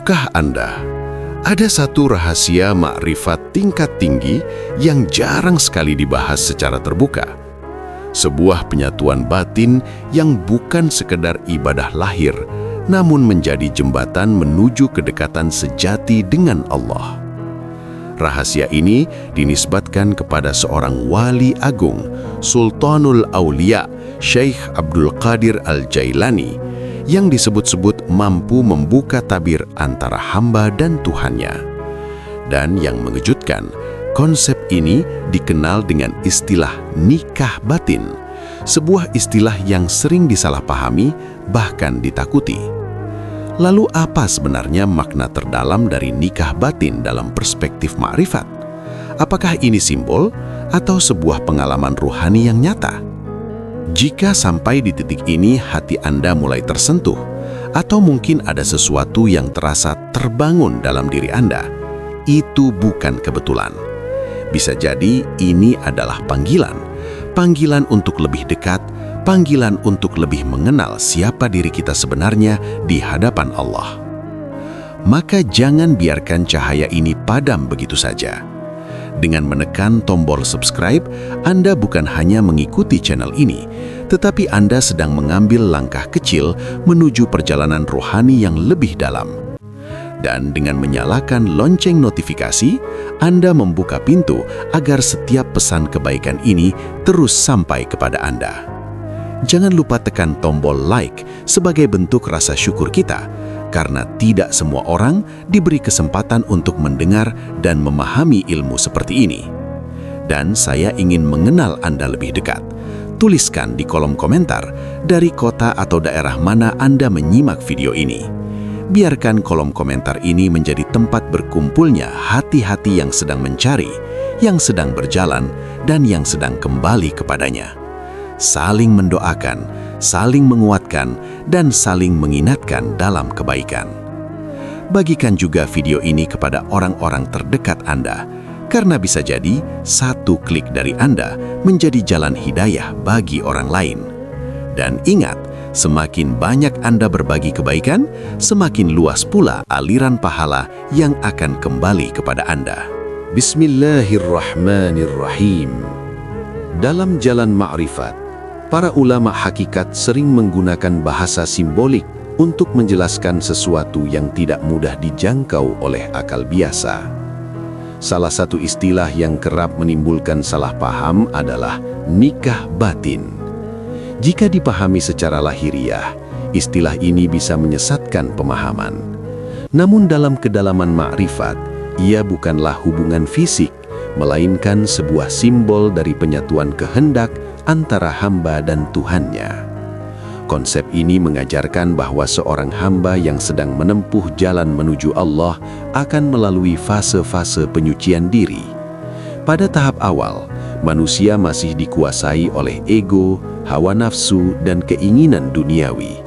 Tahukah Anda, ada satu rahasia makrifat tingkat tinggi yang jarang sekali dibahas secara terbuka. Sebuah penyatuan batin yang bukan sekedar ibadah lahir, namun menjadi jembatan menuju kedekatan sejati dengan Allah. Rahasia ini dinisbatkan kepada seorang wali agung, Sultanul Aulia, Syekh Abdul Qadir Al-Jailani, yang disebut-sebut mampu membuka tabir antara hamba dan Tuhannya. Dan yang mengejutkan, konsep ini dikenal dengan istilah nikah batin, sebuah istilah yang sering disalahpahami, bahkan ditakuti. Lalu apa sebenarnya makna terdalam dari nikah batin dalam perspektif makrifat? Apakah ini simbol atau sebuah pengalaman ruhani yang nyata? Jika sampai di titik ini hati Anda mulai tersentuh, atau mungkin ada sesuatu yang terasa terbangun dalam diri Anda, itu bukan kebetulan. Bisa jadi ini adalah panggilan untuk lebih dekat, panggilan untuk lebih mengenal siapa diri kita sebenarnya di hadapan Allah. Maka jangan biarkan cahaya ini padam begitu saja. Dengan menekan tombol subscribe, Anda bukan hanya mengikuti channel ini, tetapi Anda sedang mengambil langkah kecil menuju perjalanan rohani yang lebih dalam. Dan dengan menyalakan lonceng notifikasi, Anda membuka pintu agar setiap pesan kebaikan ini terus sampai kepada Anda. Jangan lupa tekan tombol like sebagai bentuk rasa syukur kita, karena tidak semua orang diberi kesempatan untuk mendengar dan memahami ilmu seperti ini. Dan saya ingin mengenal Anda lebih dekat. Tuliskan di kolom komentar dari kota atau daerah mana Anda menyimak video ini. Biarkan kolom komentar ini menjadi tempat berkumpulnya hati-hati yang sedang mencari, yang sedang berjalan, dan yang sedang kembali kepadanya. Saling mendoakan, saling menguatkan, dan saling mengingatkan dalam kebaikan. Bagikan juga video ini kepada orang-orang terdekat Anda, karena bisa jadi satu klik dari Anda menjadi jalan hidayah bagi orang lain. Dan ingat, semakin banyak Anda berbagi kebaikan, semakin luas pula aliran pahala yang akan kembali kepada Anda. Bismillahirrahmanirrahim. Dalam jalan ma'rifat, para ulama hakikat sering menggunakan bahasa simbolik untuk menjelaskan sesuatu yang tidak mudah dijangkau oleh akal biasa. Salah satu istilah yang kerap menimbulkan salah paham adalah nikah batin. Jika dipahami secara lahiriah, istilah ini bisa menyesatkan pemahaman. Namun dalam kedalaman makrifat, ia bukanlah hubungan fisik, melainkan sebuah simbol dari penyatuan kehendak antara hamba dan Tuhannya. Konsep ini mengajarkan bahwa seorang hamba yang sedang menempuh jalan menuju Allah akan melalui fase-fase penyucian diri. Pada tahap awal, manusia masih dikuasai oleh ego, hawa nafsu, dan keinginan duniawi.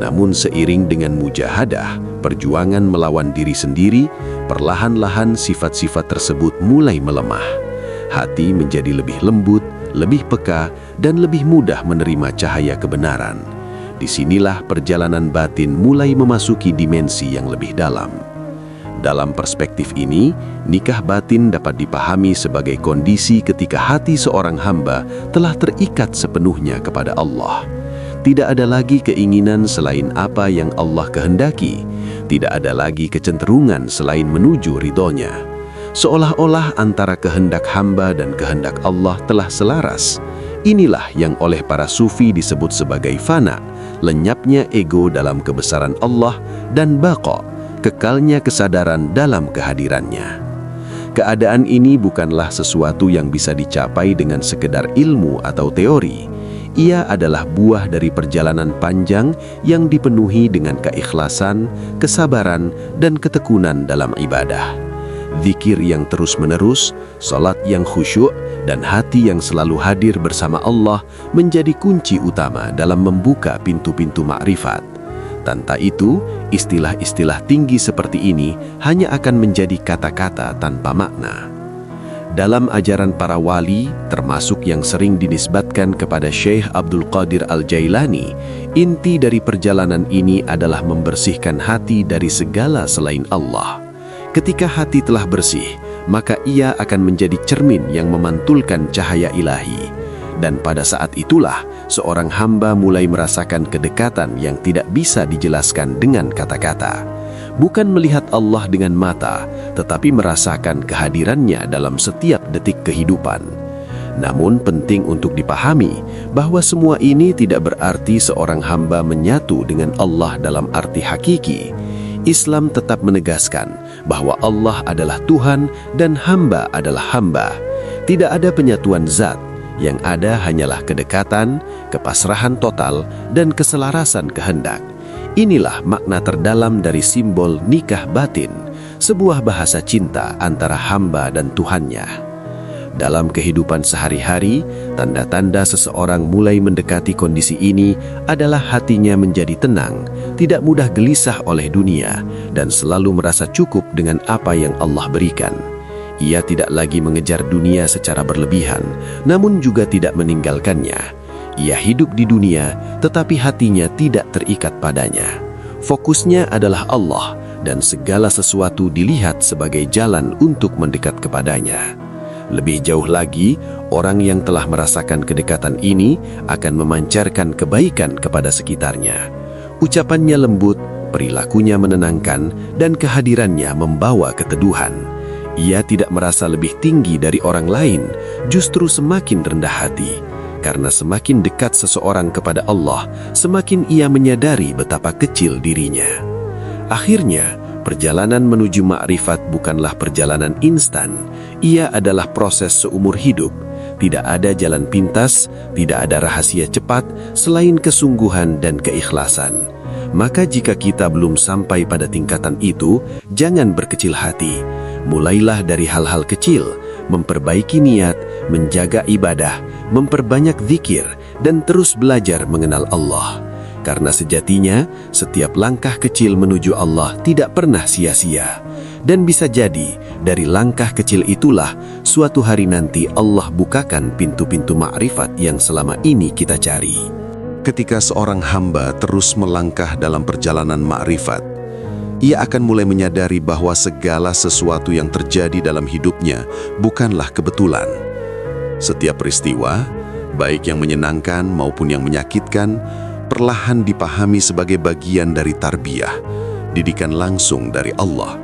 Namun seiring dengan mujahadah, perjuangan melawan diri sendiri, perlahan-lahan sifat-sifat tersebut mulai melemah. Hati menjadi lebih lembut, lebih peka, dan lebih mudah menerima cahaya kebenaran. Disinilah perjalanan batin mulai memasuki dimensi yang lebih dalam. Dalam perspektif ini, nikah batin dapat dipahami sebagai kondisi ketika hati seorang hamba telah terikat sepenuhnya kepada Allah. Tidak ada lagi keinginan selain apa yang Allah kehendaki. Tidak ada lagi kecenderungan selain menuju ridhonya. Seolah-olah antara kehendak hamba dan kehendak Allah telah selaras. Inilah yang oleh para sufi disebut sebagai fana, lenyapnya ego dalam kebesaran Allah, dan baqa, kekalnya kesadaran dalam kehadirannya. Keadaan ini bukanlah sesuatu yang bisa dicapai dengan sekedar ilmu atau teori. Ia adalah buah dari perjalanan panjang yang dipenuhi dengan keikhlasan, kesabaran, dan ketekunan dalam ibadah. Zikir yang terus-menerus, salat yang khusyuk, dan hati yang selalu hadir bersama Allah menjadi kunci utama dalam membuka pintu-pintu makrifat. Tanpa itu, istilah-istilah tinggi seperti ini hanya akan menjadi kata-kata tanpa makna. Dalam ajaran para wali, termasuk yang sering dinisbatkan kepada Syekh Abdul Qadir Al-Jailani, inti dari perjalanan ini adalah membersihkan hati dari segala selain Allah. Ketika hati telah bersih, maka ia akan menjadi cermin yang memantulkan cahaya ilahi. Dan pada saat itulah, seorang hamba mulai merasakan kedekatan yang tidak bisa dijelaskan dengan kata-kata. Bukan melihat Allah dengan mata, tetapi merasakan kehadirannya dalam setiap detik kehidupan. Namun penting untuk dipahami bahwa semua ini tidak berarti seorang hamba menyatu dengan Allah dalam arti hakiki. Islam tetap menegaskan bahwa Allah adalah Tuhan dan hamba adalah hamba. Tidak ada penyatuan zat, yang ada hanyalah kedekatan, kepasrahan total, dan keselarasan kehendak. Inilah makna terdalam dari simbol nikah batin, sebuah bahasa cinta antara hamba dan Tuhannya. Dalam kehidupan sehari-hari, tanda-tanda seseorang mulai mendekati kondisi ini adalah hatinya menjadi tenang, tidak mudah gelisah oleh dunia, dan selalu merasa cukup dengan apa yang Allah berikan. Ia tidak lagi mengejar dunia secara berlebihan, namun juga tidak meninggalkannya. Ia hidup di dunia, tetapi hatinya tidak terikat padanya. Fokusnya adalah Allah, dan segala sesuatu dilihat sebagai jalan untuk mendekat kepadanya. Lebih jauh lagi, orang yang telah merasakan kedekatan ini akan memancarkan kebaikan kepada sekitarnya. Ucapannya lembut, perilakunya menenangkan, dan kehadirannya membawa keteduhan. Ia tidak merasa lebih tinggi dari orang lain, justru semakin rendah hati. Karena semakin dekat seseorang kepada Allah, semakin ia menyadari betapa kecil dirinya. Akhirnya, perjalanan menuju makrifat bukanlah perjalanan instan. Ia adalah proses seumur hidup. Tidak ada jalan pintas, tidak ada rahasia cepat selain kesungguhan dan keikhlasan. Maka jika kita belum sampai pada tingkatan itu, jangan berkecil hati. Mulailah dari hal-hal kecil, memperbaiki niat, menjaga ibadah, memperbanyak zikir, dan terus belajar mengenal Allah. Karena sejatinya, setiap langkah kecil menuju Allah tidak pernah sia-sia. Dan bisa jadi, dari langkah kecil itulah, suatu hari nanti Allah bukakan pintu-pintu makrifat yang selama ini kita cari. Ketika seorang hamba terus melangkah dalam perjalanan makrifat, ia akan mulai menyadari bahwa segala sesuatu yang terjadi dalam hidupnya bukanlah kebetulan. Setiap peristiwa, baik yang menyenangkan maupun yang menyakitkan, perlahan dipahami sebagai bagian dari tarbiyah, didikan langsung dari Allah.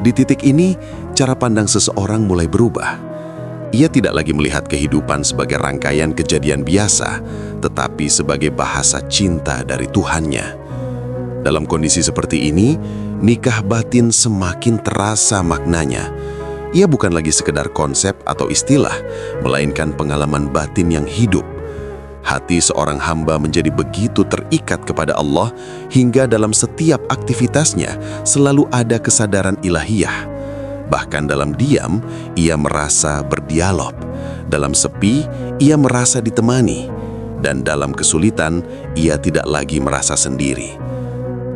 Di titik ini, cara pandang seseorang mulai berubah. Ia tidak lagi melihat kehidupan sebagai rangkaian kejadian biasa, tetapi sebagai bahasa cinta dari Tuhannya. Dalam kondisi seperti ini, nikah batin semakin terasa maknanya. Ia bukan lagi sekedar konsep atau istilah, melainkan pengalaman batin yang hidup. Hati seorang hamba menjadi begitu terikat kepada Allah hingga dalam setiap aktivitasnya selalu ada kesadaran ilahiyah. Bahkan dalam diam, ia merasa berdialog. Dalam sepi, ia merasa ditemani. Dan dalam kesulitan, ia tidak lagi merasa sendiri.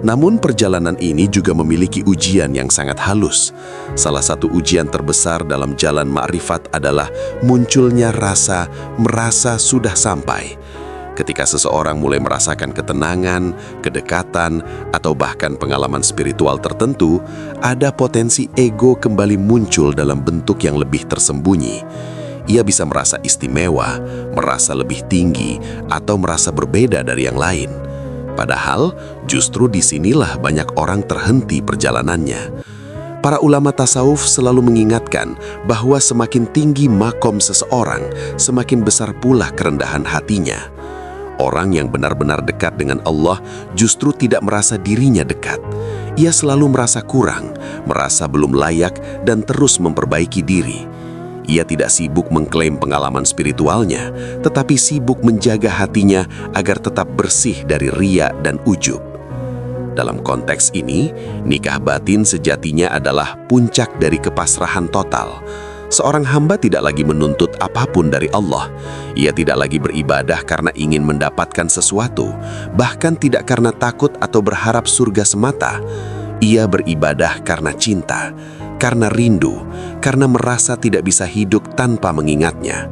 Namun perjalanan ini juga memiliki ujian yang sangat halus. Salah satu ujian terbesar dalam jalan makrifat adalah munculnya rasa merasa sudah sampai. Ketika seseorang mulai merasakan ketenangan, kedekatan, atau bahkan pengalaman spiritual tertentu, ada potensi ego kembali muncul dalam bentuk yang lebih tersembunyi. Ia bisa merasa istimewa, merasa lebih tinggi, atau merasa berbeda dari yang lain. Padahal, justru disinilah banyak orang terhenti perjalanannya. Para ulama tasawuf selalu mengingatkan bahwa semakin tinggi makom seseorang, semakin besar pula kerendahan hatinya. Orang yang benar-benar dekat dengan Allah justru tidak merasa dirinya dekat. Ia selalu merasa kurang, merasa belum layak, dan terus memperbaiki diri. Ia tidak sibuk mengklaim pengalaman spiritualnya, tetapi sibuk menjaga hatinya agar tetap bersih dari riya dan ujub. Dalam konteks ini, nikah batin sejatinya adalah puncak dari kepasrahan total. Seorang hamba tidak lagi menuntut apapun dari Allah. Ia tidak lagi beribadah karena ingin mendapatkan sesuatu, bahkan tidak karena takut atau berharap surga semata. Ia beribadah karena cinta, karena rindu, karena merasa tidak bisa hidup tanpa mengingatnya.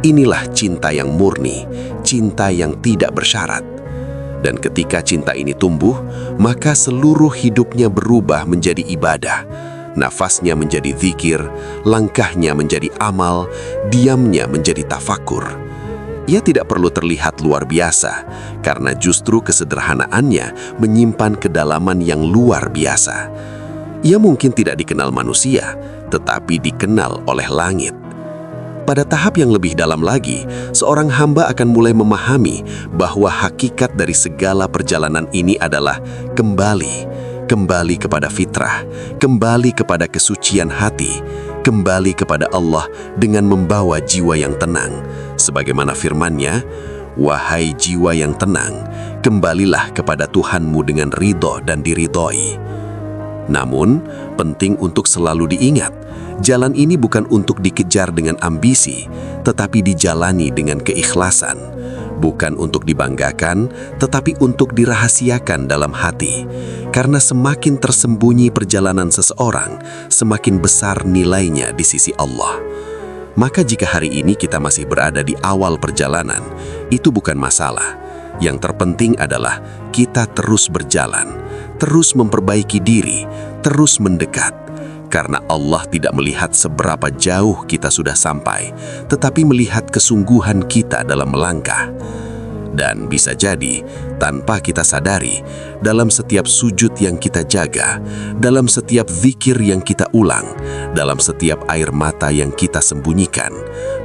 Inilah cinta yang murni, cinta yang tidak bersyarat. Dan ketika cinta ini tumbuh, maka seluruh hidupnya berubah menjadi ibadah. Nafasnya menjadi zikir, langkahnya menjadi amal, diamnya menjadi tafakur. Ia tidak perlu terlihat luar biasa, karena justru kesederhanaannya menyimpan kedalaman yang luar biasa. Ia mungkin tidak dikenal manusia, tetapi dikenal oleh langit. Pada tahap yang lebih dalam lagi, seorang hamba akan mulai memahami bahwa hakikat dari segala perjalanan ini adalah kembali kepada fitrah, kembali kepada kesucian hati, kembali kepada Allah dengan membawa jiwa yang tenang. Sebagaimana firman-Nya, "Wahai jiwa yang tenang, kembalilah kepada Tuhanmu dengan ridho dan diridhoi." Namun, penting untuk selalu diingat, jalan ini bukan untuk dikejar dengan ambisi, tetapi dijalani dengan keikhlasan. Bukan untuk dibanggakan, tetapi untuk dirahasiakan dalam hati. Karena semakin tersembunyi perjalanan seseorang, semakin besar nilainya di sisi Allah. Maka jika hari ini kita masih berada di awal perjalanan, itu bukan masalah. Yang terpenting adalah kita terus berjalan, terus memperbaiki diri, terus mendekat. Karena Allah tidak melihat seberapa jauh kita sudah sampai, tetapi melihat kesungguhan kita dalam melangkah. Dan bisa jadi, tanpa kita sadari, dalam setiap sujud yang kita jaga, dalam setiap zikir yang kita ulang, dalam setiap air mata yang kita sembunyikan,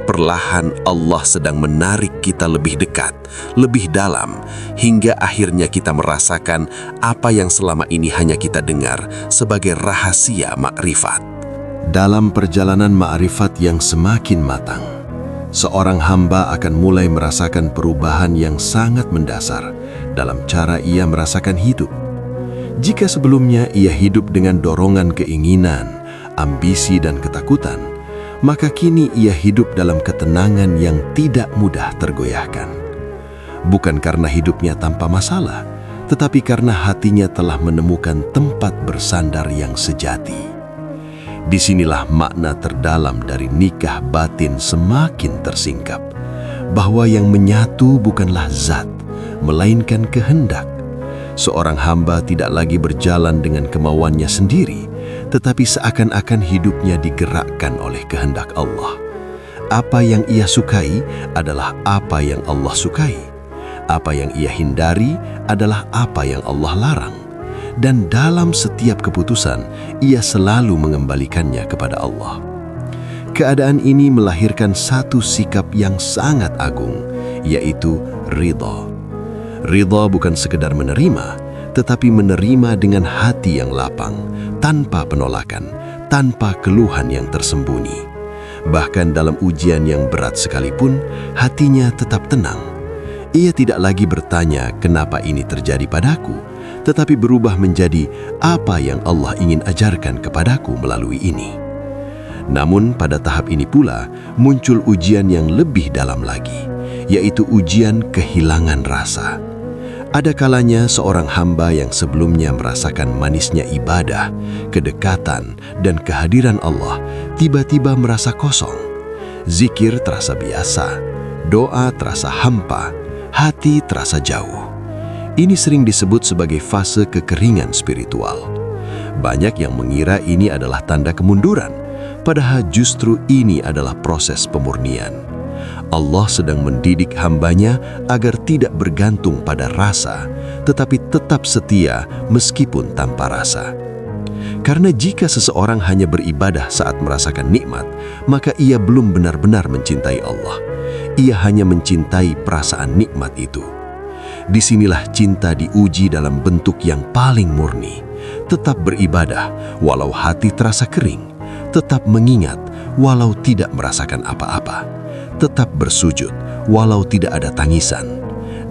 perlahan Allah sedang menarik kita lebih dekat, lebih dalam, hingga akhirnya kita merasakan apa yang selama ini hanya kita dengar sebagai rahasia makrifat. Dalam perjalanan ma'rifat yang semakin matang, seorang hamba akan mulai merasakan perubahan yang sangat mendasar dalam cara ia merasakan hidup. Jika sebelumnya ia hidup dengan dorongan keinginan, ambisi dan ketakutan, maka kini ia hidup dalam ketenangan yang tidak mudah tergoyahkan. Bukan karena hidupnya tanpa masalah, tetapi karena hatinya telah menemukan tempat bersandar yang sejati. Disinilah makna terdalam dari nikah batin semakin tersingkap, bahwa yang menyatu bukanlah zat, melainkan kehendak. Seorang hamba tidak lagi berjalan dengan kemauannya sendiri, tetapi seakan-akan hidupnya digerakkan oleh kehendak Allah. Apa yang ia sukai adalah apa yang Allah sukai. Apa yang ia hindari adalah apa yang Allah larang. Dan dalam setiap keputusan, ia selalu mengembalikannya kepada Allah. Keadaan ini melahirkan satu sikap yang sangat agung, yaitu ridha. Ridha bukan sekedar menerima, tetapi menerima dengan hati yang lapang, tanpa penolakan, tanpa keluhan yang tersembunyi. Bahkan dalam ujian yang berat sekalipun, hatinya tetap tenang. Ia tidak lagi bertanya, "Kenapa ini terjadi padaku?" tetapi berubah menjadi apa yang Allah ingin ajarkan kepadaku melalui ini. Namun pada tahap ini pula muncul ujian yang lebih dalam lagi, yaitu ujian kehilangan rasa. Ada kalanya seorang hamba yang sebelumnya merasakan manisnya ibadah, kedekatan, dan kehadiran Allah tiba-tiba merasa kosong. Zikir terasa biasa, doa terasa hampa, hati terasa jauh. Ini sering disebut sebagai fase kekeringan spiritual. Banyak yang mengira ini adalah tanda kemunduran, padahal justru ini adalah proses pemurnian. Allah sedang mendidik hambanya agar tidak bergantung pada rasa, tetapi tetap setia meskipun tanpa rasa. Karena jika seseorang hanya beribadah saat merasakan nikmat, maka ia belum benar-benar mencintai Allah. Ia hanya mencintai perasaan nikmat itu. Disinilah cinta diuji dalam bentuk yang paling murni. Tetap beribadah walau hati terasa kering, tetap mengingat walau tidak merasakan apa-apa, tetap bersujud walau tidak ada tangisan.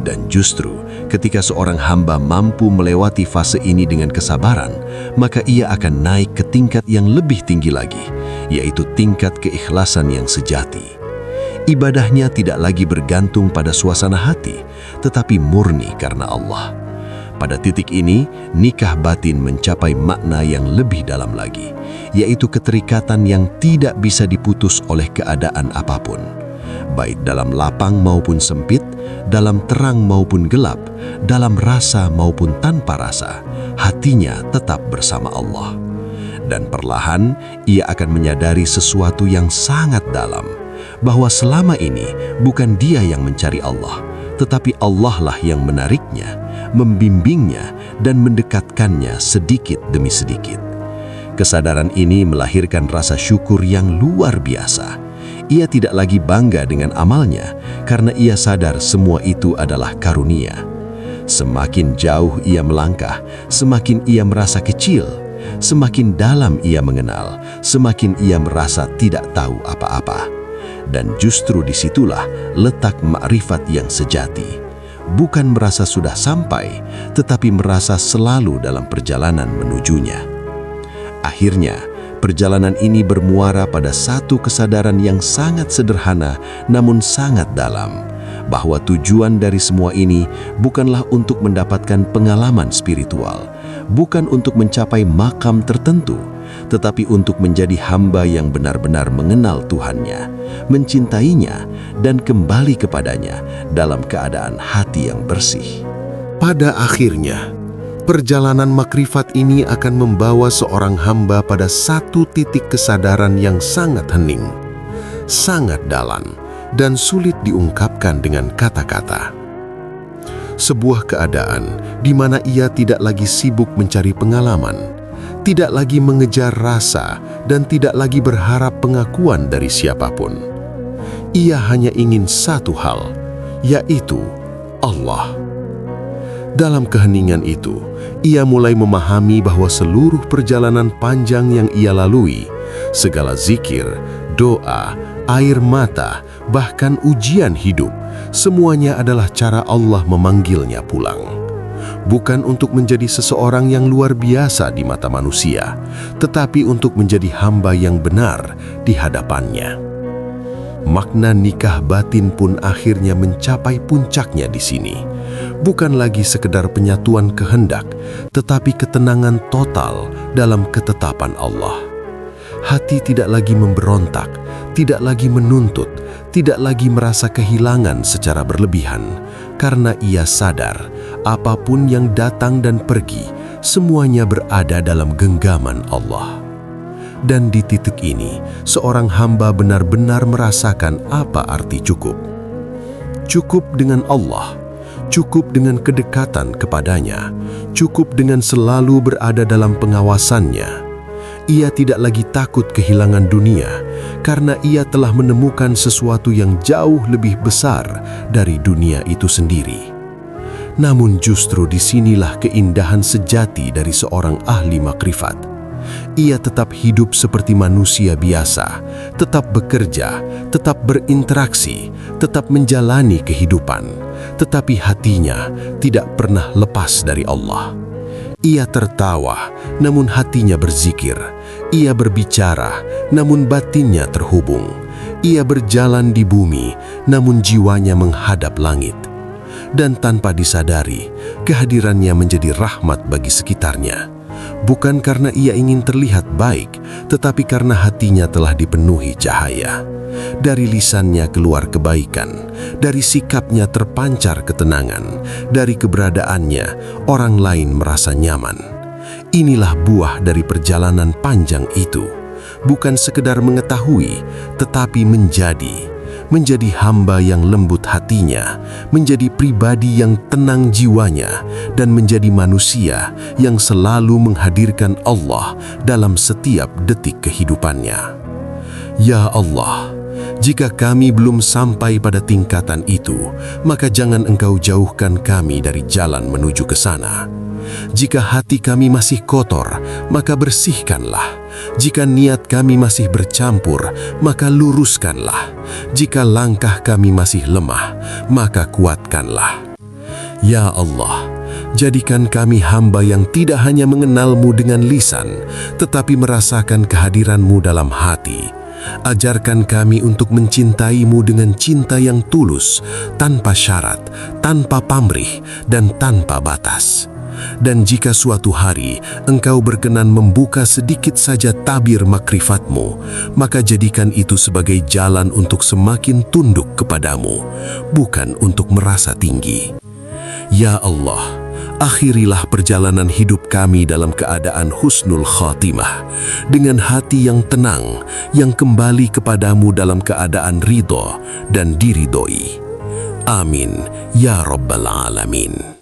Dan justru ketika seorang hamba mampu melewati fase ini dengan kesabaran, maka ia akan naik ke tingkat yang lebih tinggi lagi, yaitu tingkat keikhlasan yang sejati. Ibadahnya tidak lagi bergantung pada suasana hati, tetapi murni karena Allah. Pada titik ini, nikah batin mencapai makna yang lebih dalam lagi, yaitu keterikatan yang tidak bisa diputus oleh keadaan apapun. Baik dalam lapang maupun sempit, dalam terang maupun gelap, dalam rasa maupun tanpa rasa, hatinya tetap bersama Allah. Dan perlahan ia akan menyadari sesuatu yang sangat dalam, bahwa selama ini bukan dia yang mencari Allah, tetapi Allah lah yang menariknya, membimbingnya, dan mendekatkannya sedikit demi sedikit. Kesadaran ini melahirkan rasa syukur yang luar biasa. Ia tidak lagi bangga dengan amalnya, karena ia sadar semua itu adalah karunia. Semakin jauh ia melangkah, semakin ia merasa kecil. Semakin dalam ia mengenal, semakin ia merasa tidak tahu apa-apa. Dan justru disitulah letak makrifat yang sejati. Bukan merasa sudah sampai, tetapi merasa selalu dalam perjalanan menujunya. Akhirnya, perjalanan ini bermuara pada satu kesadaran yang sangat sederhana namun sangat dalam, bahwa tujuan dari semua ini bukanlah untuk mendapatkan pengalaman spiritual, bukan untuk mencapai makam tertentu, tetapi untuk menjadi hamba yang benar-benar mengenal Tuhannya, mencintainya, dan kembali kepadanya dalam keadaan hati yang bersih. Pada akhirnya, perjalanan makrifat ini akan membawa seorang hamba pada satu titik kesadaran yang sangat hening, sangat dalam, dan sulit diungkapkan dengan kata-kata. Sebuah keadaan di mana ia tidak lagi sibuk mencari pengalaman, tidak lagi mengejar rasa, dan tidak lagi berharap pengakuan dari siapapun. Ia hanya ingin satu hal, yaitu Allah. Dalam keheningan itu, ia mulai memahami bahwa seluruh perjalanan panjang yang ia lalui, segala zikir, doa, air mata, bahkan ujian hidup, semuanya adalah cara Allah memanggilnya pulang. Bukan untuk menjadi seseorang yang luar biasa di mata manusia, tetapi untuk menjadi hamba yang benar di hadapannya. Makna nikah batin pun akhirnya mencapai puncaknya di sini. Bukan lagi sekedar penyatuan kehendak, tetapi ketenangan total dalam ketetapan Allah. Hati tidak lagi memberontak, tidak lagi menuntut, tidak lagi merasa kehilangan secara berlebihan, karena ia sadar apapun yang datang dan pergi, semuanya berada dalam genggaman Allah. Dan di titik ini, seorang hamba benar-benar merasakan apa arti cukup. Cukup dengan Allah, cukup dengan kedekatan kepadanya, cukup dengan selalu berada dalam pengawasannya. Ia tidak lagi takut kehilangan dunia, karena ia telah menemukan sesuatu yang jauh lebih besar dari dunia itu sendiri. Namun justru disinilah keindahan sejati dari seorang ahli makrifat. Ia tetap hidup seperti manusia biasa, tetap bekerja, tetap berinteraksi, tetap menjalani kehidupan, tetapi hatinya tidak pernah lepas dari Allah. Ia tertawa, namun hatinya berzikir. Ia berbicara, namun batinnya terhubung. Ia berjalan di bumi, namun jiwanya menghadap langit. Dan tanpa disadari, kehadirannya menjadi rahmat bagi sekitarnya. Bukan karena ia ingin terlihat baik, tetapi karena hatinya telah dipenuhi cahaya. Dari lisannya keluar kebaikan, dari sikapnya terpancar ketenangan, dari keberadaannya orang lain merasa nyaman. Inilah buah dari perjalanan panjang itu. Bukan sekedar mengetahui, tetapi menjadi hamba yang lembut hatinya, menjadi pribadi yang tenang jiwanya, dan menjadi manusia yang selalu menghadirkan Allah dalam setiap detik kehidupannya. Ya Allah, jika kami belum sampai pada tingkatan itu, maka jangan Engkau jauhkan kami dari jalan menuju ke sana. Jika hati kami masih kotor, maka bersihkanlah. Jika niat kami masih bercampur, maka luruskanlah. Jika langkah kami masih lemah, maka kuatkanlah. Ya Allah, jadikan kami hamba yang tidak hanya mengenal-Mu dengan lisan, tetapi merasakan kehadiran-Mu dalam hati. Ajarkan kami untuk mencintai-Mu dengan cinta yang tulus, tanpa syarat, tanpa pamrih, dan tanpa batas. Dan jika suatu hari Engkau berkenan membuka sedikit saja tabir makrifat-Mu, maka jadikan itu sebagai jalan untuk semakin tunduk kepadamu, bukan untuk merasa tinggi. Ya Allah, akhirilah perjalanan hidup kami dalam keadaan husnul khatimah, dengan hati yang tenang, yang kembali kepadamu dalam keadaan ridho dan diridhoi. Amin, ya Rabbal Alamin.